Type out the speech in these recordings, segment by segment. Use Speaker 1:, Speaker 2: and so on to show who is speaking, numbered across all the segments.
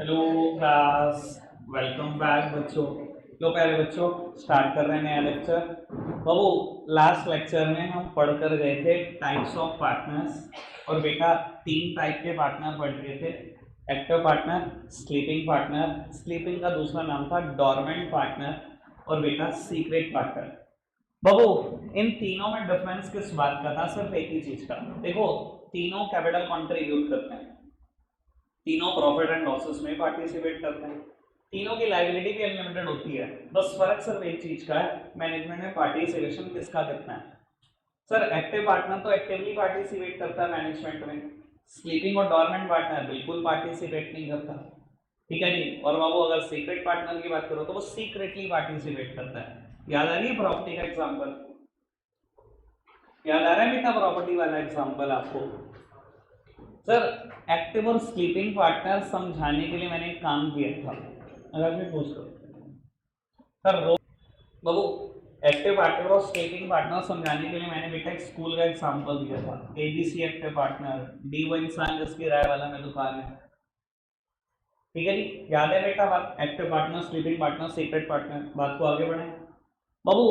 Speaker 1: Hello class. Welcome back बच्चों। लो पहले बच्चों स्टार्ट कर रहे हैं नया लेक्चर। बाबू लास्ट लेक्चर में हम पढ़कर गए थे टाइप्स ऑफ पार्टनर्स और बेटा तीन टाइप के पार्टनर पढ़ गए थे। Active partner, sleeping partner, sleeping का दूसरा नाम था डॉर्मेंट पार्टनर और बेटा सीक्रेट पार्टनर। बाबू इन तीनों में डिफरेंस किस बात का था? सिर्फ एक ही चीज का। देखो तीनों कैपिटल कंट्रीब्यूट करते हैं, तीनों प्रॉफिट एंड लॉसेस में पार्टिसिपेट करते हैं, तीनों की लायबिलिटी भी अनलिमिटेड होती है। बस फर्क सिर्फ एक चीज का है, मैनेजमेंट में पार्टिसिपेशन किसका कितना है। सर एक्टिव पार्टनर तो एक्टिवली पार्टिसिपेट करता है मैनेजमेंट में, स्लीपिंग और डॉर्मेंट पार्टनर बिल्कुल पार्टिसिपेट नहीं करता। ठीक है जी। और बाबू अगर सीक्रेट पार्टनर की बात करो तो वो सीक्रेटली पार्टिसिपेट करता है। याद आ रही है प्रॉपर्टी का एग्जाम्पल? याद आ रहा है बेटा प्रॉपर्टी वाला एग्जाम्पल आपको? सर एक्टिव और स्लीपिंग पार्टनर समझाने के लिए मैंने एक काम किया था। अगर मैं पूछ लो सर बाबू एक्टिव पार्टनर और स्लीपिंग पार्टनर समझाने के लिए मैंने बेटा एक स्कूल का एग्जांपल दिया था। एबीसी एक्टिव पार्टनर, डी वो इंसान जिसकी राय वाला में दुकान है। ठीक है जी, याद है बेटा बात? Active partner, sleeping partner, secret partner. बात को आगे बढ़े बाबू।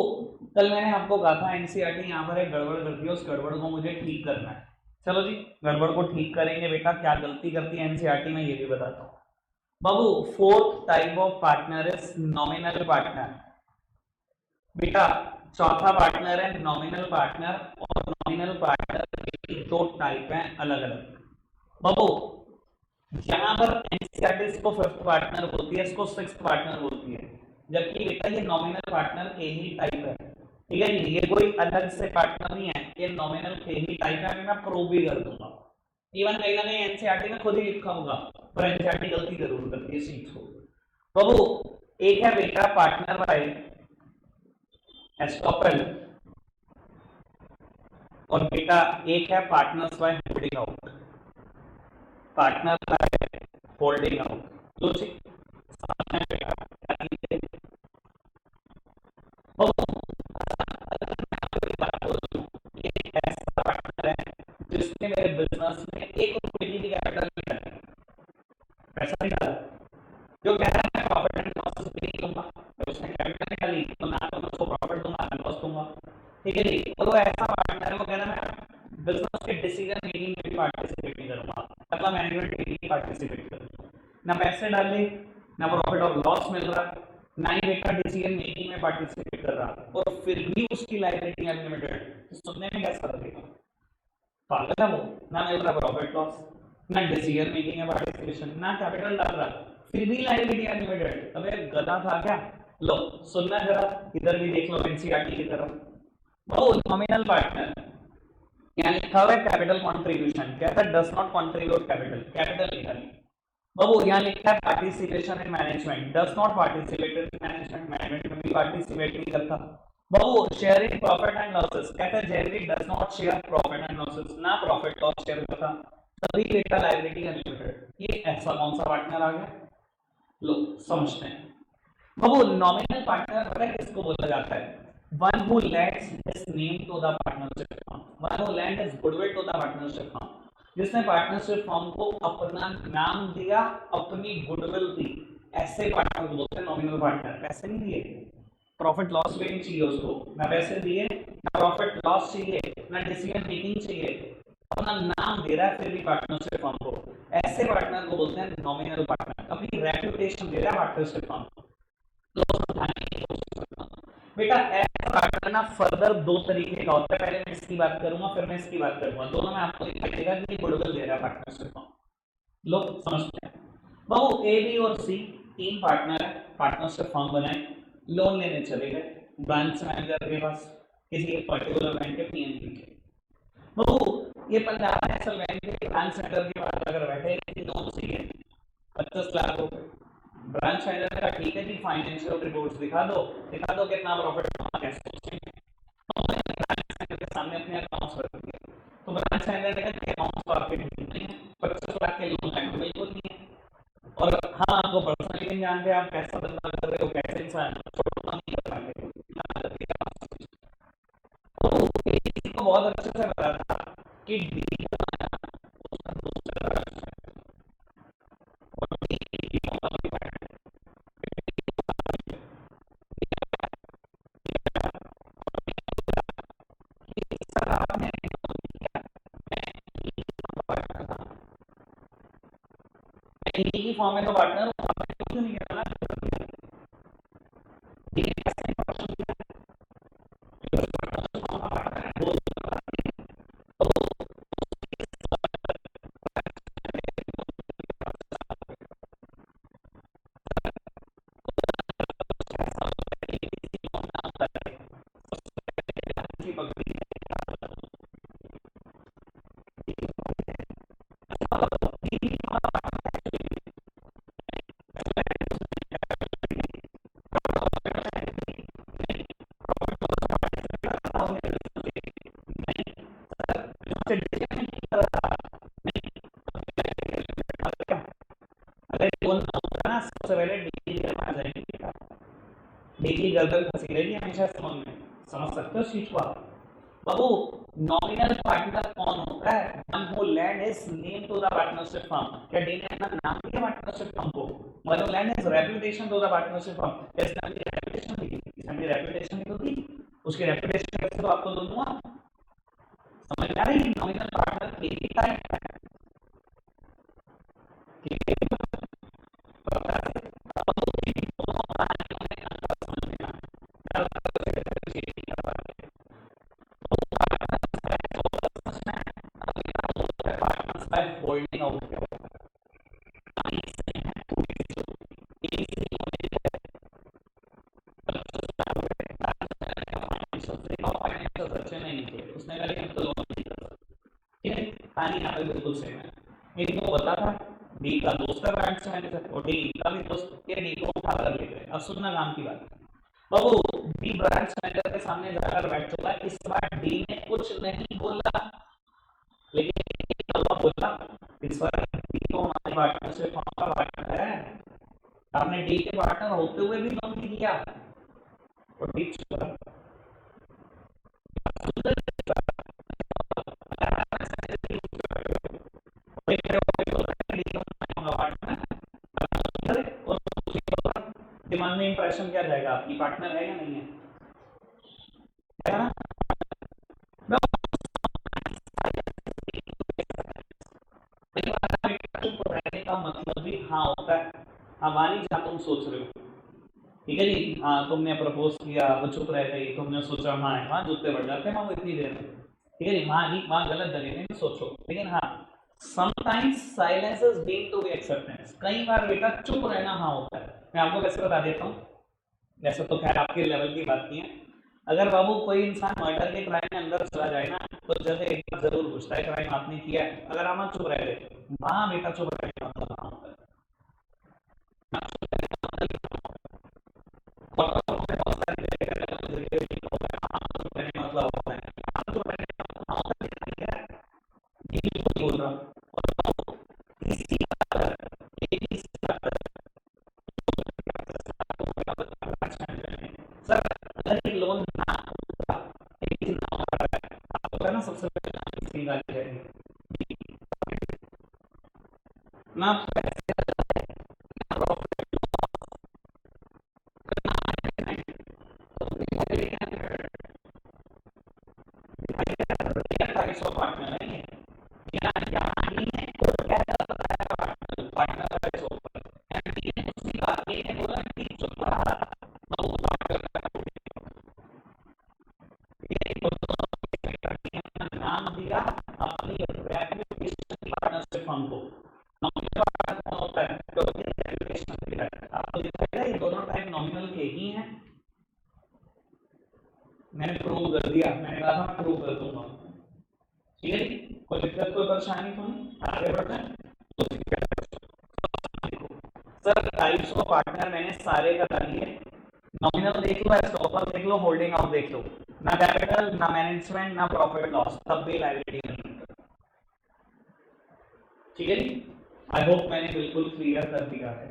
Speaker 1: कल मैंने आपको कहा था एनसीईआरटी यहाँ पर एक गड़बड़ करती है, उस गड़बड़ को मुझे ठीक करना है। चलो जी, गड़बड़ को ठीक करेंगे बेटा। क्या गलती करती है एनसीईआरटी में ये भी बताता हूँ बाबू। Fourth type of partner is nominal partner. बेटा चौथा पार्टनर है नॉमिनल पार्टनर, और नॉमिनल पार्टनर के दो टाइप हैं अलग अलग। बाबू यहाँ पर एनसीईआरटी इसको फिफ्थ पार्टनर बोलती है, इसको सिक्स्थ पार्टनर बोलती है, जबकि बेटा ये नॉमिनल पार्टनर के ही टाइप है। ठीक है जी, ये कोई अलग से पार्टनर नहीं है, ये नॉमिनल के ही टाइप है। मैं प्रूव भी कर दूंगा। इवन कहीं ना कहीं एनसीईआरटी में खुद ही लिखा होगा, पर एनसीईआरटी गलती जरूर करती है सीट को। बाबू एक है बेटा पार्टनर बाय एस्टॉपल, और बेटा एक है partners by holding out. Partner by holding out तो समझना है बेटा। ऐसा पार्टनर है जिसने मेरे बिजनेस में 1 रुपए की कैपिटल नहीं डाली, पैसा नहीं डाला, जो कह रहा है मैं प्रॉफिट एंड लॉस भी नहीं लूंगा, तो उसने कैपिटल नहीं डाली तो ना तो मैं उसको प्रॉफिट दूंगा ना लॉस दूंगा। ठीक है जी। और वो ऐसा पार्टनर है, वो कह रहा है मैं बिजनेस के डिसीजन मेकिंग में भी पार्टिसिपेट नहीं करूंगा, मतलब मैनेजमेंट में भी पार्टिसिपेट करूंगा। ना पैसे डाले, ना प्रॉफिट और लॉस मिल रहा, ना ही बेटा डिसीजन मेकिंग में पार्टिसिपेट कर रहा, और फिर भी उसकी लायबिलिटी अनलिमिटेड। तो सुनने में कैसा लगेगा? पागल है वो। ना मिल रहा प्रॉफिट लॉस, ना डिसीजन मेकिंग में पार्टिसिपेशन, ना कैपिटल डाल रहा, फिर भी लायबिलिटी अनलिमिटेड। अबे गधा था क्या? लो सुनना जरा, इधर भी देख लो एनसीईआरटी की तरफ। ओ नॉमिनल पार्टनर, यहाँ लिखा हुआ है कैपिटल कंट्रीब्यूशन, कहता है does not contribute capital, capital लिखा है। बाबू यहाँ लिखा है participation in management, does not participate in management, management में भी पार्टिसिपेट नहीं करता। बाबू शेयरिंग प्रॉफिट एंड लॉसेस, कहता है generally does not share profit and losses, ना प्रॉफिट लॉस शेयर करता, तभी डेटा लायबिलिटी अनलिमिटेड। ये ऐसा कौन सा पार्टनर आ गया? लो समझते हैं। बाबू नॉमिनल पार्टनर पता है किसको बोला जाता है? One who lends his name to the partnership firm, one who lend his goodwill to the partnership firm, जिसने पार्टनरशिप फर्म को अपना नाम दिया, अपनी गुडविल दी, ऐसे पार्टनर को बोलते हैं नॉमिनल पार्टनर। पैसे नहीं दिए, प्रॉफिट लॉस भी नहीं चाहिए उसको, ना पैसे दिए, ना प्रॉफिट लॉस चाहिए, ना डिसीजन मेकिंग चाहिए, अपना नाम दे रहा है फिर भी पार्टनरशिप फर्म को, ऐसे पार्टनर को बोलते हैं नॉमिनल पार्टनर। अपनी रेपुटेशन दे रहा है पार्टनरशिप फर्म को। तो समझाने की कोशिश करता हूं बेटा। ऐसा पार्टनर ना फर्दर दो तरीके का होता है, पहले मैं इसकी बात करूंगा फिर मैं इसकी बात करूंगा, दोनों में आपको दिखाई देगा कि गुडविल दे रहा है पार्टनरशिप फर्म। लोग समझते हैं। बाबू ए बी और सी तीन पार्टनर है, पार्टनरशिप फर्म बनाए, लोन लेने चले गए ब्रांच मैनेजर के पास, किसी एक पर्टिकुलर बैंक के पीएनबी के। बाबू ये पंजाब नेशनल बैंक के ब्रांच मैनेजर के पास अगर बैठे लोन चाहिए 25 लाख रुपए, ब्रांच मैनेजर ने कहा ठीक है जी फाइनेंशियल रिपोर्ट्स दिखा दो कितना प्रॉफिट हुआ, कैसे सोचेंगे। तो मैंने ब्रांच मैनेजर के सामने अपने अकाउंट्स रख दिए, तो ब्रांच मैनेजर ने कहा अकाउंट्स तो आपके नहीं है, 25 लाख के लोन का बिल्कुल नहीं है, और हाँ आपको पर्सनली नहीं जानते, आप कैसा धंधा कर रहे हो, कैसे इंसान छोटा नहीं कर पाते। तो किसी को बहुत अच्छे से पता था कि डील की फॉर्म में तो पार्टनर हूं, कुछ नहीं करना। सबसे पहले डीगी गर्दन फंसी रहेगी हमेशा समझ में, समझ सकते हो चीज को आप। बाबू नॉमिनल पार्टनर कौन होता है? One who lend his name to the partnership firm. क्या डी ने अपना नाम दिया पार्टनरशिप फर्म को? One who lend his reputation to the partnership firm. इसने अपनी रेपुटेशन दी, इसने रेपुटेशन तो दी, उसकी रेपुटेशन कैसे तो आपको दो दूंगा। समझ आ रही है? नॉमिनल पार्टनर के भी टाइप है, ठीक है? होल्डिंग आउट अच्छे नहीं थे, उसने कहा कि हम तो लोन नहीं कर सकते, ठीक है? कहानी यहाँ पे बिल्कुल सेम है। मेरी को पता था डी का दोस्त है बैंक से मैनेजर, और डी का भी दोस्त के डी को उठा कर ले गए। अब सुनना काम की बात, बाबू डी ब्रांच मैनेजर के सामने जाकर बैठ चुका है। इस बार डी ने कुछ नहीं बोला, लेकिन बोला इस बार डी को हमारे पार्टनरशिप का पार्टनर है, आपने डी के पार्टनर होते हुए भी लोन नहीं किया, और डी चुका। दिमाग में इंप्रेशन क्या जाएगा? आपकी पार्टनर है या नहीं है? है ना? रहने का मतलब भी हाँ होता है। हाँ वानी जहाँ तुम सोच रहे हो, ठीक है जी, हाँ तुमने प्रपोज किया, वो चुप रह गई, तुमने सोचा हाँ है, वहाँ जूते बढ़ जाते हैं वहाँ इतनी देर में, ठीक है जी, वहाँ नहीं, वहाँ गलत जगह में सोचो। लेकिन हाँ sometimes silence is being to be acceptance, कई बार बेटा चुप रहना हाँ होता है। मैं आपको कैसे बता देता हूँ, वैसे तो खैर आपके लेवल की बात नहीं है। अगर बाबू कोई इंसान मर्डर के क्राइम में अंदर चला जाए ना, तो जब एक बार जरूर पूछता है क्राइम आपने किया है, अगर हम चुप रह गए, वहां बेटा चुप रहने का मतलब हाँ होता है। बोल रहा हूँ सर, अगर एक लोन ना होता ना, सबसे पहले बात है ना पार्टनर नहीं है, यहाँ ही है तो क्या पार्टनर बोला कि चुप रहा, नाम दिया अपनी रेपुटेशन पार्टनरशिप फर्म को। नॉमिनल पार्टनर कौन होता है? तो रेपुटेशन दिया है आपको, दिखाएगा ये दोनों टाइप नॉमिनल के ही हैं। मैंने प्रूव कर दिया, मैंने कहा था प्रूव कर दूंगा, ठीक है? कोई दिक्कत कोई परेशानी तो नहीं, आगे बढ़ते हैं। सर टाइप्स ऑफ पार्टनर मैंने सारे बता दिए, नॉमिनल देख लो, एस्टॉपर देख लो, होल्डिंग आउट देख लो, ना कैपिटल ना मैनेजमेंट ना प्रॉफिट लॉस, तब भी लायबिलिटी नहीं, ठीक है जी? आई होप मैंने बिल्कुल क्लियर कर दिया है।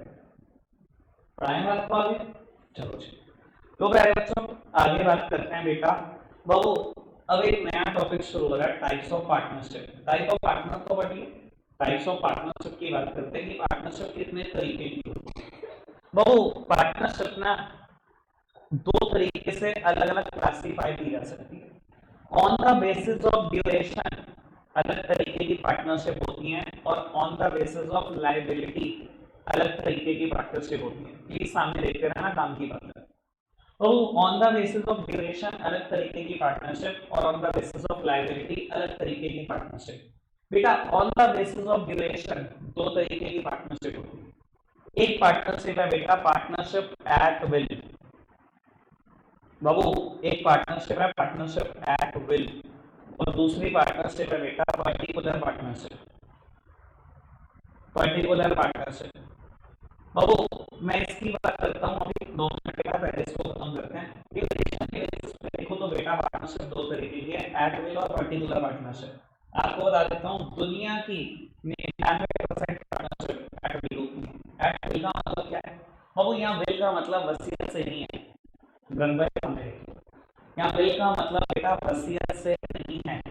Speaker 1: पढ़ाएं आपको आगे, चलो जी। तो प्यारे बच्चों आगे बात करते हैं बेटा। बाबू अब एक नया टॉपिक शुरू हो रहा है, types of partnership. Type of partner तो पढ़िए, टाइप्स ऑफ पार्टनरशिप की बात करते हैं कि पार्टनरशिप कितने तरीके की होती है। बहु पार्टनरशिप ना दो तरीके से अलग अलग क्लासिफाई की जा सकती है। On the basis of duration अलग तरीके की पार्टनरशिप होती है, और on the basis of liability अलग तरीके की पार्टनरशिप होती है। प्लीज सामने देखते रहना, काम की बात है। तो on the basis of duration अलग तरीके की पार्टनरशिप, और on the basis of liability अलग तरीके की पार्टनरशिप। बेटा on the basis of duration दो तरीके की पार्टनरशिप होती है। एक पार्टनरशिप है बेटा पार्टनरशिप एट विल। बाबू एक पार्टनरशिप है पार्टनरशिप एट विल, और दूसरी पार्टनरशिप है बेटा पर्टिकुलर पार्टनरशिप। पर्टिकुलर पार्टनरशिप बाबू मैं इसकी बात करता हूँ अभी 2 मिनट का, पहले इसको खत्म करते हैं। देखो तो बेटा पार्टनरशिप दो तरीके की है, एट विल और पर्टिकुलर पार्टनरशिप। आपको बता देता हूँ दुनिया की 99% पार्टनरशिप एट विल होती है। एट विल का मतलब क्या है बाबू? यहाँ विल का मतलब वसीयत से नहीं है, यहाँ विल का मतलब बेटा वसीयत से नहीं है,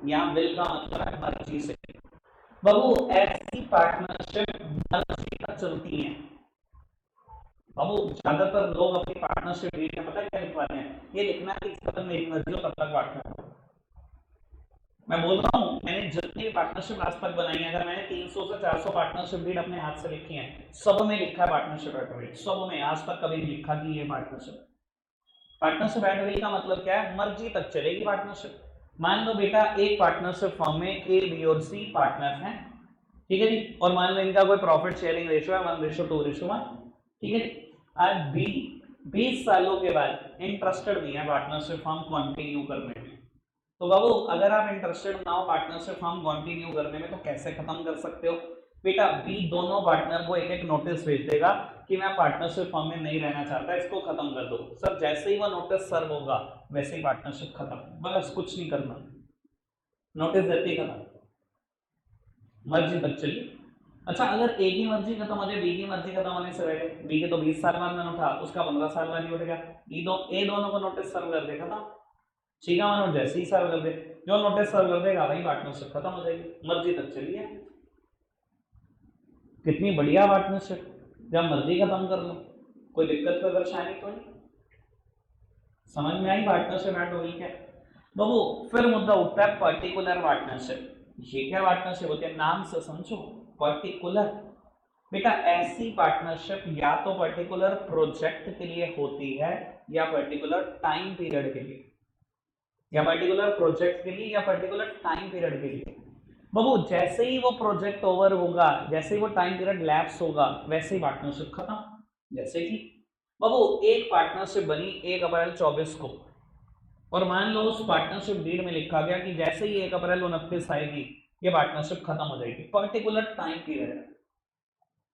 Speaker 1: यहाँ विल का मतलब है मर्जी से। बाबू ऐसी पार्टनरशिप मर्जी पर चलती है। बाबू ज्यादातर लोग अपनी पार्टनरशिप डीड में पता क्या लिखवाते हैं? ये लिखना कि जब तक मेरी मर्जी हो तब तक पार्टनर। मैं बोल रहा हूँ मैंने जितनी पार्टनरशिप आज तक बनाई है, अगर मैंने 300 से 400 पार्टनरशिप डीड अपने हाथ से लिखी है, सब में लिखा है पार्टनरशिप एट विल, सब में। आज तक कभी नहीं लिखा कि ये पार्टनरशिप। पार्टनरशिप एट विल का मतलब क्या है? मर्जी तक चलेगी पार्टनरशिप। मान लो बेटा एक पार्टनरशिप फर्म में ए, बी और सी पार्टनर हैं, ठीक है जी, और मान लो इनका कोई प्रॉफिट शेयरिंग रेशियो है 1:2:1, ठीक है जी। आज बी 20 सालों के बाद इंटरेस्टेड नहीं है पार्टनरशिप फर्म कंटिन्यू करने में। तो बाबू अगर आप इंटरेस्टेड ना हो पार्टनरशिप फर्म कंटिन्यू करने में, तो कैसे खत्म कर सकते हो? बेटा बी दोनों पार्टनर को एक एक नोटिस भेज देगा कि मैं पार्टनरशिप फर्म में नहीं रहना चाहता, इसको खत्म कर दो। सर जैसे ही वो नोटिस सर्व होगा वैसे ही पार्टनरशिप खत्म, बस कुछ नहीं करना, नोटिस देते ही खत्म, मर्जी तक चलिए। अच्छा अगर ए की मर्जी खत्म हो जाए, बी की मर्जी खत्म होने से पहले, बी के तो 20 साल बाद मैंने उठा, उसका 15 साल बाद नहीं उठेगा, ए दोनों को नोटिस सर्व कर दे खत्म, ठीक है मानो जैसे ही सर्व कर दे, जो नोटिस सर्व कर देगा वही पार्टनरशिप खत्म हो जाएगी, मर्जी तक चलिए। कितनी बढ़िया पार्टनरशिप, जब मर्जी खत्म कर लो, कोई दिक्कत कोई परेशानी तो नहीं। समझ में आई पार्टनरशिप एट विल क्या? बाबू फिर मुद्दा उठता है पर्टिकुलर पार्टनरशिप। ये क्या पार्टनरशिप होती है? नाम से समझो, पर्टिकुलर। बेटा ऐसी पार्टनरशिप या तो पर्टिकुलर प्रोजेक्ट के लिए होती है, या पर्टिकुलर टाइम पीरियड के लिए, या पर्टिकुलर प्रोजेक्ट के लिए, या पर्टिकुलर टाइम पीरियड के लिए। बाबू जैसे ही वो प्रोजेक्ट ओवर होगा, जैसे ही वो टाइम पीरियड लैप्स होगा, वैसे ही पार्टनरशिप खत्म। जैसे कि बाबू एक पार्टनरशिप बनी 1 अप्रैल 24 को, और मान लो उस पार्टनरशिप डीड में लिखा गया कि जैसे ही 1 अप्रैल 29 आएगी ये पार्टनरशिप खत्म हो जाएगी। पर्टिकुलर टाइम पीरियड है,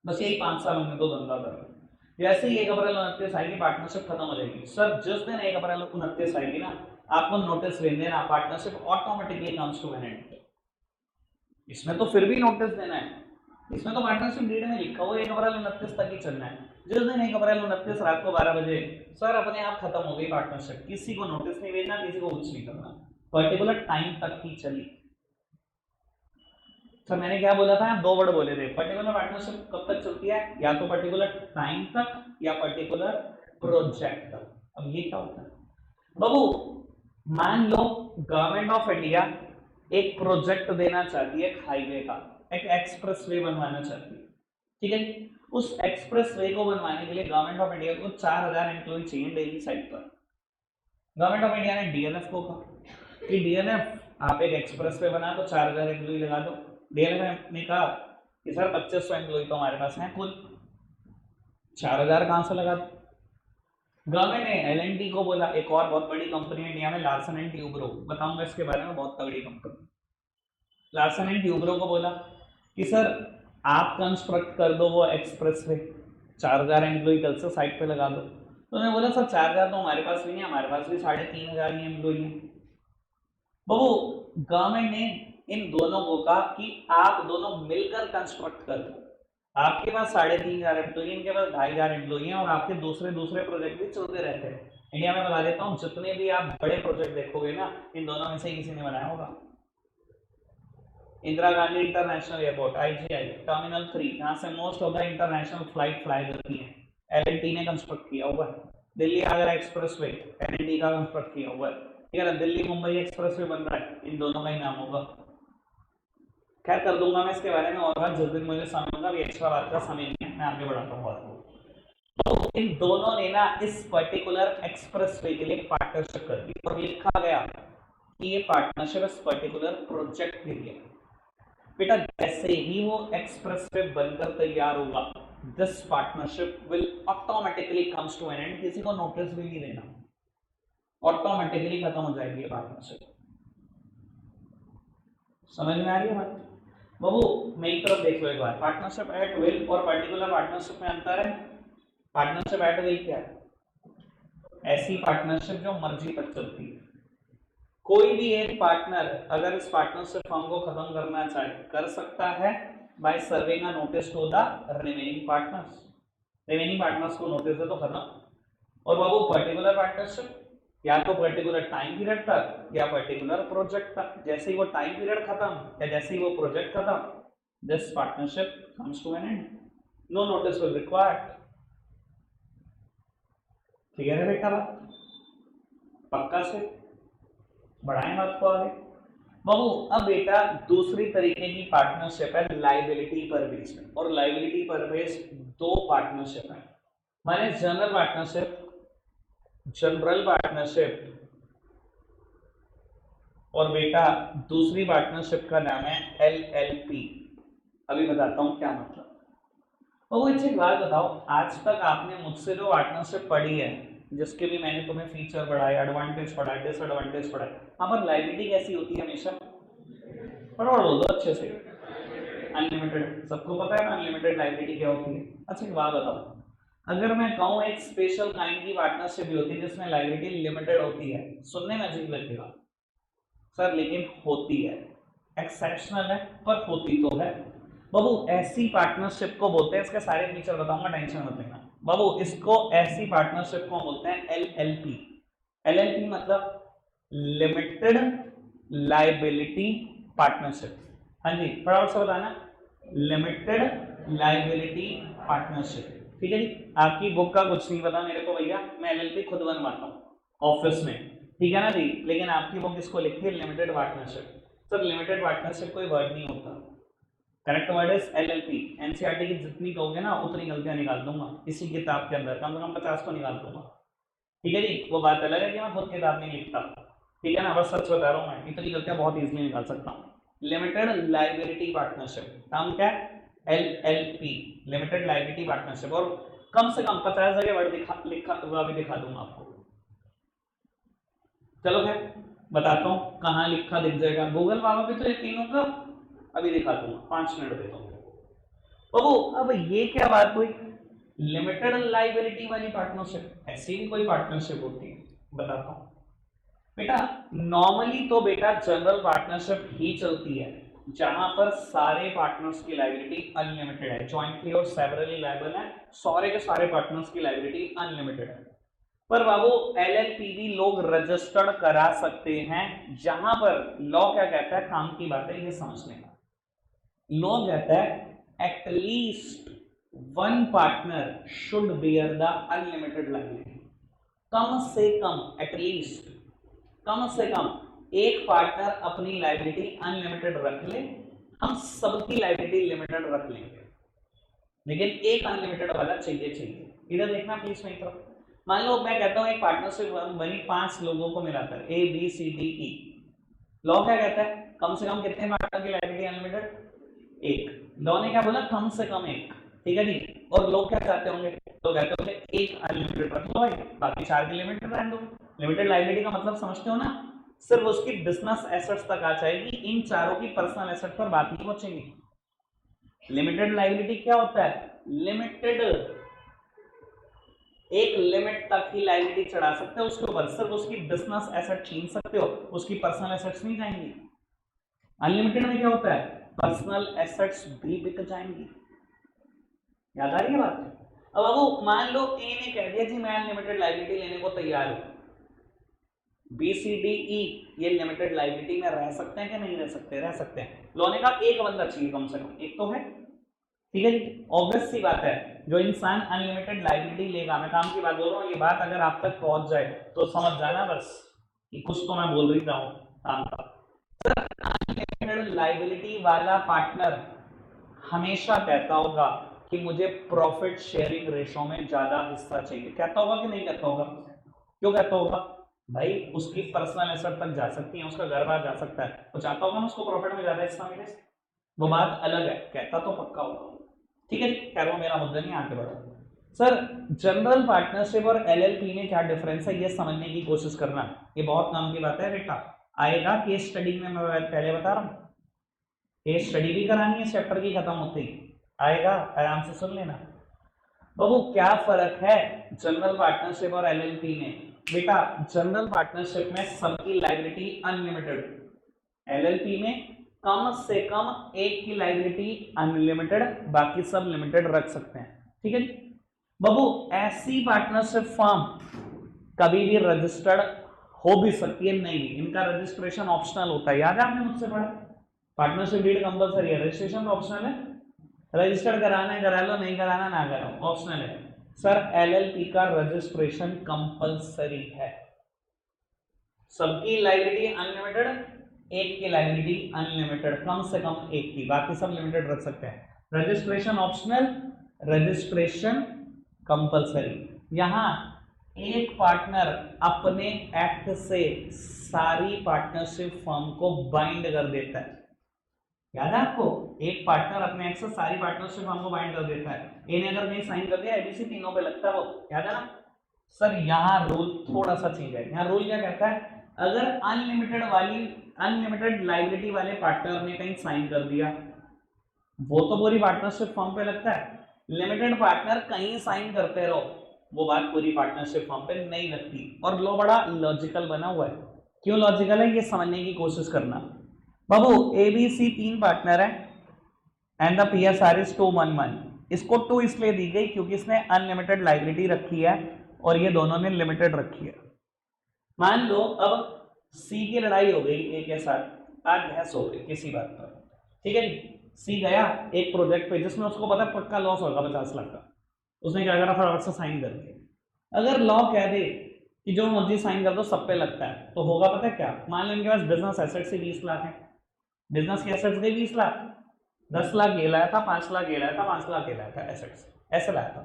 Speaker 1: बस यही 5 साल होंगे तो धंधा कर, जैसे ही 1 अप्रैल 29 आएगी पार्टनरशिप खत्म हो जाएगी। सर जिस दिन 1 अप्रैल 29 आएगी ना, आपको नोटिस भेज देना, partnership automatically comes to an end. इसमें तो फिर भी नोटिस देना है, इसमें तो पार्टनरशिप डीड में लिखा हुआ 1 अप्रैल 29 तक ही चलना है। जिस दिन 1 अप्रैल 29 रात को 12 बजे सर अपने आप खत्म हो गई पार्टनरशिप, किसी को नोटिस नहीं भेजना, किसी को कुछ नहीं करना, पर्टिकुलर टाइम तक ही चली। सर मैंने क्या बोला था? 2 वर्ड बोले थे। पर्टिकुलर पार्टनरशिप कब तक चलती है? या तो पर्टिकुलर टाइम तक, या पर्टिकुलर प्रोजेक्ट तक। अब ये क्या होता है बाबू? मान लो गवर्नमेंट ऑफ इंडिया एक प्रोजेक्ट देना चाहती है, हाईवे का, एक एक्सप्रेस वे बनवाना चाहती है, ठीक है। उस एक्सप्रेस वे को बनवाने के लिए गवर्नमेंट ऑफ इंडिया को 4000 एम्प्लॉय चाहिए डेली साइट पर। गवर्नमेंट ऑफ इंडिया ने डीएलएफ को कहा कि डीएलएफ आप एक एक्सप्रेस वे बना तो 4000 एम्प्लॉय लगा दो। डीएलएफ ने कहा कि सर 2500 एम्प्लॉय तो हमारे पास हैं कुल, 4000 कहां से लगा दो। गवर्नमेंट ने एलएनटी को बोला, एक और बहुत बड़ी कंपनी है इंडिया में, लार्सन एंड ट्यूब्रो, बताऊंगा इसके बारे में, बहुत तगड़ी कंपनी। लार्सन एंड ट्यूब्रो को बोला कि सर आप कंस्ट्रक्ट कर दो वो एक्सप्रेस वे, 4000 एम्प्लॉय कल से साइट पे लगा दो। तो उन्होंने बोला सर 4000 तो हमारे पास भी नहीं, हमारे पास भी 3500 ही एम्प्लॉय है। बाबू गवर्नमेंट ने इन दोनों को कहा कि आप दोनों मिलकर कंस्ट्रक्ट कर दो। आपके पास 3500 एम्प्लॉय, इनके पास 2500 एम्प्लॉय हैं, और आपके दूसरे प्रोजेक्ट भी चलते रहते हैं इंडिया में। बता देता हूँ जितने भी आप बड़े प्रोजेक्ट देखोगे ना, इन दोनों में से किसी ने बनाया होगा। Indira Gandhi international airport IGI, terminal 3, यहाँ से most of the international flight fly करती है, L&T ने कंस्ट्रक्ट किया हुआ है। दिल्ली आगरा एक्सप्रेसवे L&T का कंस्ट्रक्ट किया हुआ है, ठीक है ना। दिल्ली मुंबई एक्सप्रेसवे बन रहा है, इन दोनों का ही नाम होगा। खैर कर दूंगा मैं इसके बारे में और बात जिस दिन मुझे समय होगा, अभी एक्स्ट्रा बात का समय नहीं है, मैं आगे बढ़ाता हूँ बात को। तो इन दोनों ने ना इस पर्टिकुलर एक्सप्रेसवे के लिए पार्टनरशिप कर दी और लिखा गया कि ये पार्टनरशिप इस पर्टिकुलर प्रोजेक्ट के लिए। बेटा जैसे ही वो एक्सप्रेसवे बनकर तैयार होगा, this partnership will automatically comes to an end, किसी को नोटिस भी नहीं देना, ऑटोमेटिकली खत्म हो जाएगी ये पार्टनरशिप। समझ में आ रही है बात? बाबू मेरी तरफ देख लो एक बार, पार्टनरशिप एट विल और पर्टिकुलर पार्टनरशिप में अंतर है। पार्टनरशिप एट विल क्या है? ऐसी पार्टनरशिप जो मर्जी तक चलती है। कोई भी एक पार्टनर अगर इस पार्टनरशिप फॉर्म को खत्म करना चाहे कर सकता है by serving a notice to the remaining partners. Remaining partners को नोटिस दे तो खत्म। और बाबू पर्टिकुलर पार्टनरशिप या तो पर्टिकुलर टाइम पीरियड तक या पर्टिकुलर प्रोजेक्ट तक। जैसे ही वो टाइम पीरियड खत्म या जैसे ही वो प्रोजेक्ट खत्म, this partnership comes to an end, no notice will required. Clear है बेटा बात? पक्का से बढ़ाएं बात को आगे। बाबू अब बेटा दूसरी तरीके की पार्टनरशिप है लाइबिलिटी पर बेस्ड, और लाइबिलिटी पर बेस्ड दो पार्टनरशिप है। माने जनरल पार्टनरशिप, जनरल पार्टनरशिप, और बेटा दूसरी पार्टनरशिप का नाम है LLP। अभी बताता हूं क्या मतलब। वो एक बात बताओ, आज तक आपने मुझसे जो पार्टनरशिप पढ़ी है, जिसके भी मैंने तुम्हें फीचर पढ़ाए, एडवांटेज पढ़ाए, डिसएडवांटेज पढ़ाए, वहां पर लाइबिलिटी कैसी होती है हमेशा? बराबर बोल दो अच्छे से। अनलिमिटेड, सबको पता है ना अनलिमिटेड लाइबिलिटी क्या होती है। अच्छा एक बात बताओ, अगर मैं कहूँ एक स्पेशल काइंड की पार्टनरशिप भी होती है जिसमें लाइबिलिटी लिमिटेड होती है, सुनने में अजीब लगेगा सर, लेकिन होती है, एक्सेप्शनल है पर होती तो है। बाबू ऐसी पार्टनरशिप को बोलते हैं, इसके सारे फीचर बताऊंगा, टेंशन मत लेना बाबू। इसको ऐसी पार्टनरशिप को बोलते हैं LLP। LLP मतलब लिमिटेड लाइबिलिटी पार्टनरशिप। हाँ जी फटाफट से बताना, लिमिटेड लाइबिलिटी पार्टनरशिप। ठीक है जी, आपकी बुक का कुछ नहीं पता मेरे को भैया, मैं LLP खुद बनवाता हूँ ऑफिस में, ठीक है ना जी। लेकिन आपकी बुक इसको लिखती है limited partnership. Sir limited partnership कोई वर्ड नहीं होता, correct word is LLP। NCERT की जितनी कहोगे ना उतनी गलतियां निकाल दूंगा इसी किताब के अंदर, कम से कम 50 को निकाल दूंगा। ठीक है जी, वो बात अलग है कि मैं खुद किताब नहीं लिखता, ठीक है ना, बस सच बता रहा हूँ, मैं इतनी गलतियां बहुत इजीली निकाल सकता हूँ। लिमिटेड लाइबिलिटी पार्टनरशिप नाम क्या है? LLP, limited liability partnership. और कम से कम 50 जगह वर्ड दिखा दूंगा आपको। चलो खैर बताता हूँ कहाँ लिखा दिख जाएगा, गूगल बाबा पे तो यकीन होगा, अभी दिखा दूंगा, 5 मिनट देता हूँ। बाबू अब ये क्या बात हुई, लिमिटेड लाइबिलिटी वाली पार्टनरशिप, ऐसी भी कोई पार्टनरशिप होती है? बताता हूँ बेटा। नॉर्मली तो बेटा जनरल पार्टनरशिप ही चलती है जहां पर सारे पार्टनर्स की लायबिलिटी अनलिमिटेड है, जॉइंटली और सेवरली लायबल है, सारे के सारे पार्टनर्स की लायबिलिटी अनलिमिटेड है। पर बाबू LLP भी लोग रजिस्टर्ड करा सकते हैं, जहां पर लॉ क्या कहता है, काम की बात है ये समझने का। लॉ कहता है at least one partner should bear the unlimited liability. कम से कम, एटलीस्ट कम से कम एक पार्टनर अपनी लायबिलिटी अनलिमिटेड रख ले, हम सबकी लायबिलिटी लिमिटेड रख लेंगे, लेकिन एक अनलिमिटेड वाला चाहिए। इधर देखना प्लीज मेरी तरफ। मान लो मैं कहता हूं एक पार्टनरशिप बनी 5 लोगों को मिलाकर ABCDE, लॉ क्या कहता है, कम से कम कितने पार्टनर की लायबिलिटी अनलिमिटेड? एक। लॉ ने क्या बोला, कम से कम एक, ठीक है जी। और लोग क्या चाहते होंगे, तो कहते होंगे एक अनलिमिटेड रख लो भाई, बाकी 4 की लिमिटेड रहने दो। लिमिटेड लायबिलिटी का मतलब समझते हो ना, सिर्फ उसकी बिजनेस एसेट्स तक आ जाएगी, इन चारों की पर्सनल एसेट पर बात नहीं पहुंचेगी। लिमिटेड लायबिलिटी क्या होता है, लिमिटेड, एक लिमिट तक ही लायबिलिटी चढ़ा सकते हो उसके ऊपर, सिर्फ उसकी बिजनेस एसेट छीन सकते हो, उसकी पर्सनल एसेट्स नहीं जाएंगी। अनलिमिटेड में क्या होता है, पर्सनल एसेट्स भी बिक जाएंगी। याद आ रही है बात? अब मान लो ए ने कह दिया जी मैं अनलिमिटेड लायबिलिटी लेने को तैयार हूं, बी सी डी ई ये लिमिटेड लायबिलिटी में रह सकते हैं कि नहीं रह सकते? रह सकते हैं। लो ने कहा एक बंदा चाहिए कम से कम, एक तो है, ठीक है जी। ऑब्वियस सी बात है, जो इंसान अनलिमिटेड लायबिलिटी लेगा, मैं काम की बात बोल रहा हूँ, ये बात अगर आप तक पहुंच जाए तो समझ जाना बस कि कुछ तो मैं बोल रही था काम का। अनलिमिटेड लायबिलिटी वाला पार्टनर हमेशा कहता होगा कि मुझे प्रॉफिट शेयरिंग रेशो में ज्यादा हिस्सा चाहिए। कहता होगा कि नहीं कहता होगा? क्यों कहता होगा? भाई उसकी पर्सनल एसेट तक जा सकती है, उसका घर बार जा सकता है, तो चाहता होगा ना उसको प्रॉफिट में ज्यादा हिस्सा मिले। वो बात अलग है, कहता तो पक्का होगा, ठीक है। खैर वो मेरा मुद्दा नहीं, आगे बढ़ो। सर जनरल पार्टनरशिप और एलएलपी में क्या डिफरेंस है, ये समझने की कोशिश करना, ये बहुत काम की बात है बेटा। आएगा केस स्टडी में, मैं पहले बता रहा हूँ, केस स्टडी भी करानी है चैप्टर की खत्म होते ही, आएगा, आराम से सुन लेना। बाबू क्या फर्क है जनरल पार्टनरशिप और एलएलपी में? बेटा जनरल पार्टनरशिप में सबकी लायबिलिटी अनलिमिटेड, एलएलपी में कम से कम एक की लायबिलिटी अनलिमिटेड, बाकी सब लिमिटेड रख सकते हैं, ठीक है। बाबू ऐसी पार्टनरशिप फर्म कभी भी रजिस्टर्ड हो भी सकती है, नहीं भी, इनका रजिस्ट्रेशन ऑप्शनल होता है, याद है आपने मुझसे पढ़ा? पार्टनरशिप डीड कंपलसरी है, रजिस्ट्रेशन ऑप्शनल है। रजिस्टर्ड कराना है करा लो, नहीं कराना ना कराओ, ऑप्शनल है। सर एलएलपी का रजिस्ट्रेशन कंपलसरी है। सबकी लायबिलिटी अनलिमिटेड, एक की लायबिलिटी अनलिमिटेड, कम से कम एक की, बाकी सब लिमिटेड रख सकते हैं। Registration optional, registration compulsory. यहां एक पार्टनर अपने एक्ट से सारी पार्टनरशिप फर्म को बाइंड कर देता है, याद है आपको? एक पार्टनर अपने एक्ट से सारी पार्टनरशिप फर्म को बाइंड कर देता है, ए ने अगर नहीं साइन कर दिया एबीसी तीनों पे लगता है वो, याद है ना? सर यहाँ रूल थोड़ा सा चेंज है, यहाँ रूल क्या कहता है, अगर अनलिमिटेड लायबिलिटी वाले पार्टनर ने कहीं साइन कर दिया, वो तो पूरी पार्टनरशिप फर्म पे लगता है। लिमिटेड पार्टनर कहीं साइन करते रहो, वो बात पूरी पार्टनरशिप फर्म पे नहीं लगती। और लॉ बड़ा लॉजिकल बना हुआ है, क्यों लॉजिकल है ये समझने की कोशिश करना। बाबू एबीसी तीन पार्टनर है एंड द पीएसआर इज 211। इसको 2 इसलिए दी गई क्योंकि इसने अनलिमिटेड लायबिलिटी रखी है और ये दोनों ने लिमिटेड रखी है। मान लो अब सी की लड़ाई हो गई ए के साथ, आज बहस हो गई किसी बात पर, ठीक है जी। सी गया एक प्रोजेक्ट पे जिसमें उसको पता पक्का लॉस होगा 50 लाख का, उसने क्या करा, फटाफट से साइन कर दिया। अगर लॉ कह दे कि जो मर्जी साइन कर दो सब पे लगता है, तो होगा पता क्या? मान लो इनके पास बिजनेस एसेट्स ही 20 लाख है, बिजनेस के एसेट्स गए 20 लाख, 10 लाख ये लाया था, 5 लाख ये लाया था, 5 लाख ये लाया था, एसेट्स ऐसे लाया था।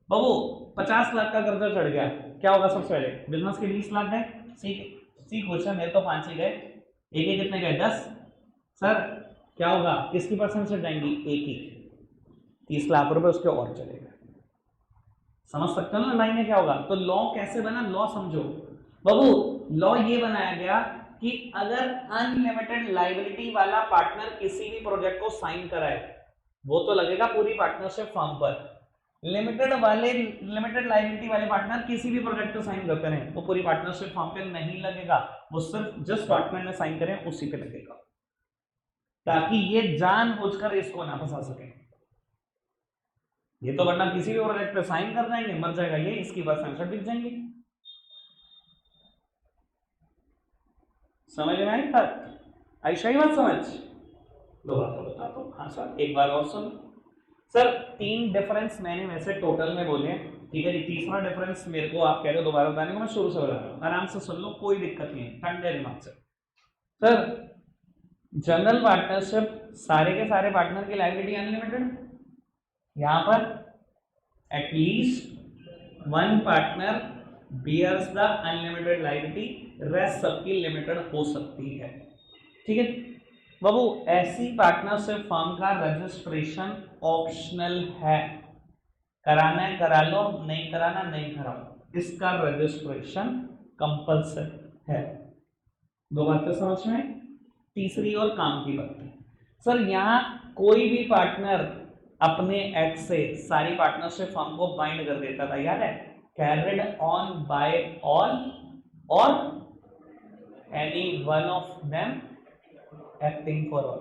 Speaker 1: बाबू 50 लाख का कर्जा चढ़ गया, क्या होगा? सबसे पहले बिजनेस के 20 लाख गए, सी क्वेश्चन है तो 5 ही गए, एक एक कितने गए? 10। सर क्या होगा, किसकी परसेंटेज जाएंगी? एक ही, 30 लाख रुपए उसके और चले गए। समझ सकते हो ना लाइन में क्या होगा? तो लॉ कैसे बना, लॉ समझो बाबू। लॉ ये बनाया गया कि अगर अनलिमिटेड लायबिलिटी वाला पार्टनर किसी भी प्रोजेक्ट को साइन कराए, वो तो लगेगा पूरी पार्टनरशिप फर्म पर। लिमिटेड लायबिलिटी वाले पार्टनर किसी भी प्रोजेक्ट को साइन करते रहे, वो पूरी पार्टनरशिप फर्म पे नहीं लगेगा, वो सिर्फ जिस पार्टनर ने साइन करे उसी पे लगेगा, ताकि ये जानबूझकर इसको ना फंसा सके। ये तो वरना किसी भी प्रोजेक्ट पे साइन कर जाएंगे, मर जाएगा ये, इसकी बस आंसर दिख जाएंगे। समझ में आई बात? आई सही बात समझ? दो बात बता दो। हाँ सर एक बार और सुन। सर 3 डिफरेंस मैंने वैसे टोटल में बोले, ठीक है जी। तीसरा डिफरेंस मेरे को आप कह रहे हो दोबारा बताने को, मैं शुरू से बता रहा हूँ, आराम से सुन लो, कोई दिक्कत नहीं है, ठंडे दिमाग से। सर जनरल पार्टनरशिप सारे के सारे पार्टनर की लायबिलिटी अनलिमिटेड, यहां पर at least one partner bears the unlimited liability, rest सबकी लिमिटेड हो सकती है, ठीक है बाबू। ऐसी पार्टनरशिप फर्म का रजिस्ट्रेशन ऑप्शनल है, कराना है करा लो, नहीं कराना नहीं कराओ, इसका रजिस्ट्रेशन कंपल्सरी है। दो बातें समझ में। तीसरी और काम की बात, सर यहां कोई भी पार्टनर अपने एक्ट से सारी पार्टनरशिप फर्म को बाइंड कर देता था, याद है? कैरिड ऑन बाय ऑल और any one of them acting for all.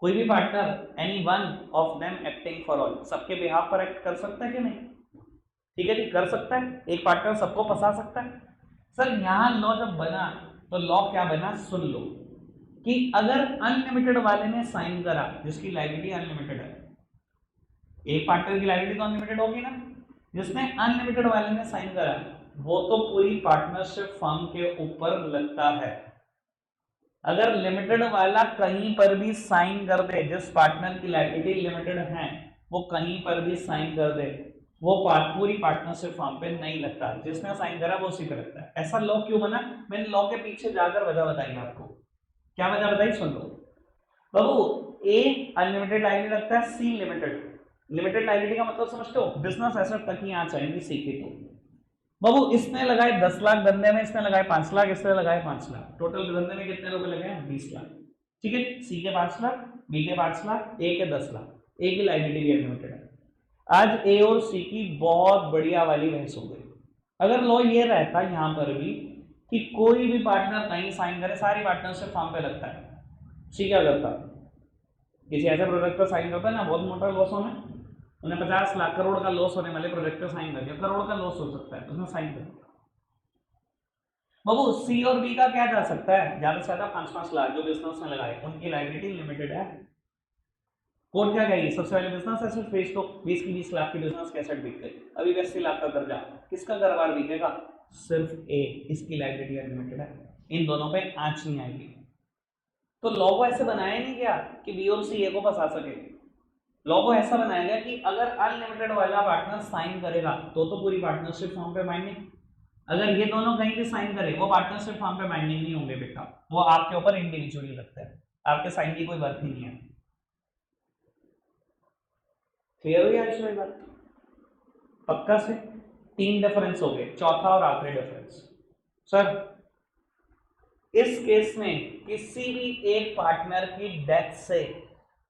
Speaker 1: कोई भी partner any one of them acting for all, सबके बिहाफ पर एक्ट कर सकता है कि नहीं? ठीक है जी, कर सकता है, एक पार्टनर सबको फंसा सकता है। सर यहाँ लॉ जब बना तो लॉ क्या बना, सुन लो, कि अगर अनलिमिटेड वाले ने साइन करा, जिसकी लायबिलिटी अनलिमिटेड है, एक पार्टनर की लायबिलिटी तो अनलिमिटेड होगी ना, जिसने अनलिमिटेड वाले ने साइन करा वो तो पूरी पार्टनरशिप फर्म के ऊपर लगता है। अगर लिमिटेड वाला कहीं पर भी साइन कर दे, जिस पार्टनर की लायबिलिटी लिमिटेड है वो कहीं पर भी साइन कर दे, वो पूरी पार्टनरशिप फॉर्म पे नहीं लगता, जिसने साइन करा वो उसी पे लगता है। ऐसा लॉ क्यों बना, मैंने लॉ के पीछे जाकर वजह बताई आपको। क्या वजह बताई, सुन लो बाबू। ए अनलिमिटेड लायबिलिटी लगता है, सी लिमिटेड। लिमिटेड लायबिलिटी का मतलब समझते हो, बिजनेस एसेट तक ही आ जाएंगी सी की। तो बाबू इसने लगाए 10 लाख धंधे में, इसने लगाए 5 लाख, इसने लगाए 5 लाख, टोटल धंधे में कितने रुपए लगे हैं, 20 लाख। ठीक है, सी के 5 लाख, बी के 5 लाख, ए के 10 लाख, ए की लायबिलिटी भी अनलिमिटेड है। आज ए और सी की बहुत बढ़िया वाली बहस हो गई। अगर लॉ ये रहता यहां पर भी कि कोई भी पार्टनर कहीं साइन करे, सारी पार्टनरशिप फॉर्म पे लगता है, सी क्या करता, किसी ऐसे प्रोजेक्ट पर साइन करता है ना, बहुत मोटा लॉस होना, उन्हें 50 लाख करोड़ का लॉस होने वाले प्रोजेक्ट पर साइन कर दिया, करोड़ का लॉस हो सकता है, उसमें साइन कर दिया। बाबू सी और बी का क्या जा सकता है, ज्यादा से ज्यादा 5-5 लाख, जो बिजनेस में लगाए उनकी लायबिलिटी लिमिटेड है। कोर्ट क्या कहेगी, सबसे पहले बिजनेस एसेट बेच दो, 20 की 20 लाख की बिजनेस के एसेट बिक गए, अभी 80 लाख का कर्जा, किसका कारोबार बिकेगा, सिर्फ ए, इसकी लायबिलिटी अनलिमिटेड है, इन दोनों पे आंच नहीं आएगी। तो लॉ को ऐसे बनाया नहीं गया कि बी और सी ए को फंसा सके, लॉ को ऐसा बनाया गया कि अगर अनलिमिटेड वाला पार्टनर साइन करेगा तो पूरी पार्टनरशिप फॉर्म पे बाइंडिंग, अगर ये दोनों कहीं भी साइन करे वो पार्टनरशिप फॉर्म पे बाइंडिंग नहीं होंगे बेटा, वो आपके ऊपर इंडिविजुअली लगता है, आपके साइन की कोई बात नहीं है। क्लियर हुई आज मेरी बात, पक्का से? 3 डिफरेंस हो गए, चौथा और आखिरी डिफरेंस, सर इस केस में किसी भी एक पार्टनर की डेथ से,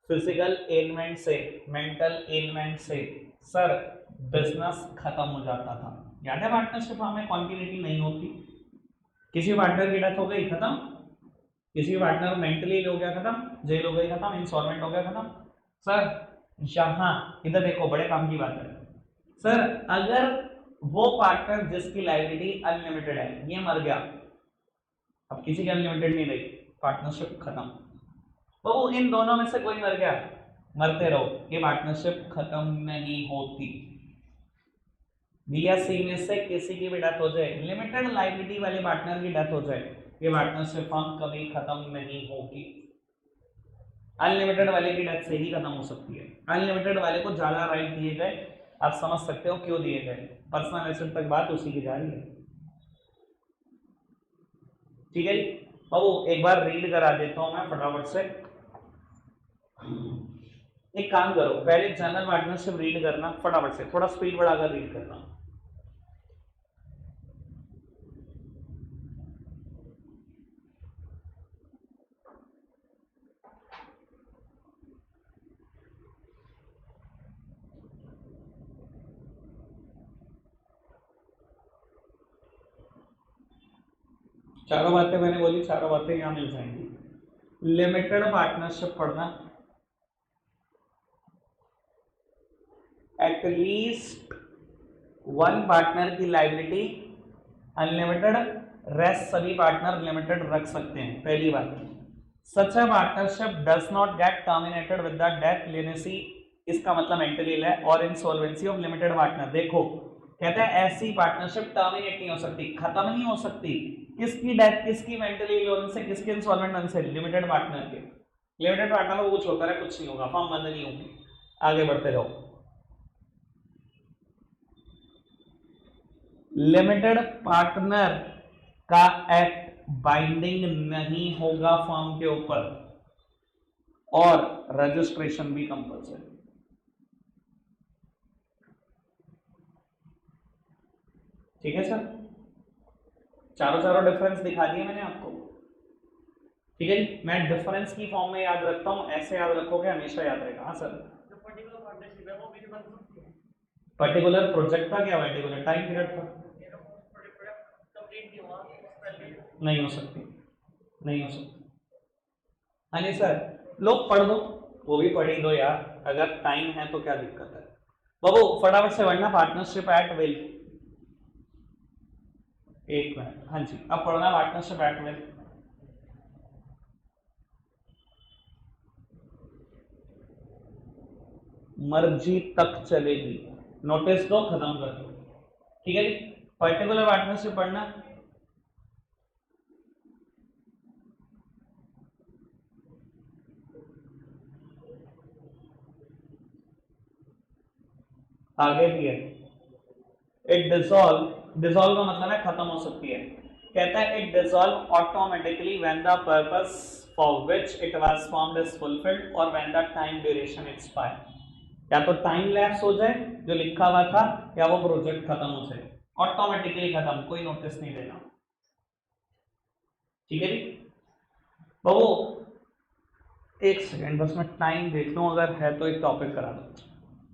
Speaker 1: फिजिकल एलिमेंट से, मेंटल एलिमेंट से, सर बिजनेस खत्म हो जाता था। याद है पार्टनरशिप में कॉन्टिन्यूटी नहीं होती, किसी पार्टनर की डेथ हो गई खत्म, किसी पार्टनर मेंटली हो गया खत्म, जेल हो गई खत्म, इंसॉल्वेंट हो गया खत्म। सर यहां इधर देखो, बड़े काम की बात है सर, अगर वो पार्टनर जिसकी लायबिलिटी अनलिमिटेड है ये मर गया, अब किसी की अनलिमिटेड नहीं रही, पार्टनरशिप खत्म, तो इन दोनों में से कोई मर गया, मरते रहो, ये पार्टनरशिप खत्म नहीं होती। बी या सी में से किसी की भी डेथ हो जाए, लिमिटेड लायबिलिटी वाले पार्टनर की डेथ हो जाए, ये पार्टनरशिप फॉर्म कभी खत्म नहीं होगी। अनलिमिटेड वाले की डेथ से ही खत्म हो सकती है, अनलिमिटेड वाले को ज्यादा राइट दिए गए, आप समझ सकते हो क्यों दिए गए, पर्सनल एसेट तक बात उसी की जा रही है। ठीक है बाबू, एक बार रीड करा देता हूं मैं फटाफट से। एक काम करो, पहले जनरल पार्टनरशिप रीड करना फटाफट से, थोड़ा स्पीड बढ़ाकर रीड करना। चारों बातें मैंने बोली, चारों बातें यहां मिल जाएंगी। लिमिटेड पार्टनरशिप पढ़ना, एटलीस्ट वन पार्टनर की लायबिलिटी अनलिमिटेड, रेस्ट सभी पार्टनर लिमिटेड रख सकते हैं, पहली बात। Such a partnership does not get terminated with the death, lunacy, इसका मतलब मेंटली है, और इंसॉल्वेंसी ऑफ लिमिटेड पार्टनर। देखो कहते हैं ऐसी पार्टनरशिप टर्मिनेट नहीं हो सकती, खत्म नहीं हो सकती, किसकी डेथ, किसकी मेंटली इल से, किसके इंसॉल्वेंट होने से, लिमिटेड पार्टनर के। लिमिटेड पार्टनर को कुछ होता है, कुछ नहीं होगा, फॉर्म बंद नहीं होगी, आगे बढ़ते रहो। लिमिटेड पार्टनर का एक्ट बाइंडिंग नहीं होगा फॉर्म के ऊपर, और रजिस्ट्रेशन भी कंपल्सरी। ठीक है सर, चारों डिफरेंस दिखा दिए मैंने आपको। ठीक है जी, मैं डिफरेंस की फॉर्म में याद रखता हूं, ऐसे याद रखोगे हमेशा याद रहेगा। हाँ सर, जो पर्टिकुलर पार्टनरशिप है वो मेरी बन सकती है, पर्टिकुलर प्रोजेक्ट का क्या, पर्टिकुलर टाइम पीरियड का नहीं हो सकती, नहीं हो सकती। हाँ जी सर, लोग पढ़ दो, वो भी पढ़ ही दो यार, अगर टाइम है तो क्या दिक्कत है। बाबू फटाफट से पढ़ना, पार्टनरशिप एट विल, एक मिनट, हाँ जी, अब पढ़ना पार्टनरशिप एक्ट में। मर्जी तक चलेगी, नोटिस दो, खत्म कर दो, ठीक है जी। पर्टिकुलर पार्टनरशिप पढ़ना, आगे भी है। इट डिसॉल्व, डिसॉल्व का मतलब है खत्म हो सकती है। कहता है it dissolve automatically when the purpose for which it was formed is fulfilled और when the time duration expire. या तो टाइम लैप्स हो जाए जो लिखा हुआ था, या वो प्रोजेक्ट खत्म हो जाए, ऑटोमेटिकली खत्म, कोई नोटिस नहीं देना, ठीक है जी। बाबू एक सेकेंड बस, मैं टाइम देख लूं, अगर है तो एक टॉपिक करा दो,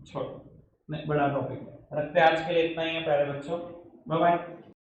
Speaker 1: छोड़ो नहीं, बड़ा टॉपिक रखते हैं आज के लिए, इतना ही है प्यारे बच्चों, बाय बाय।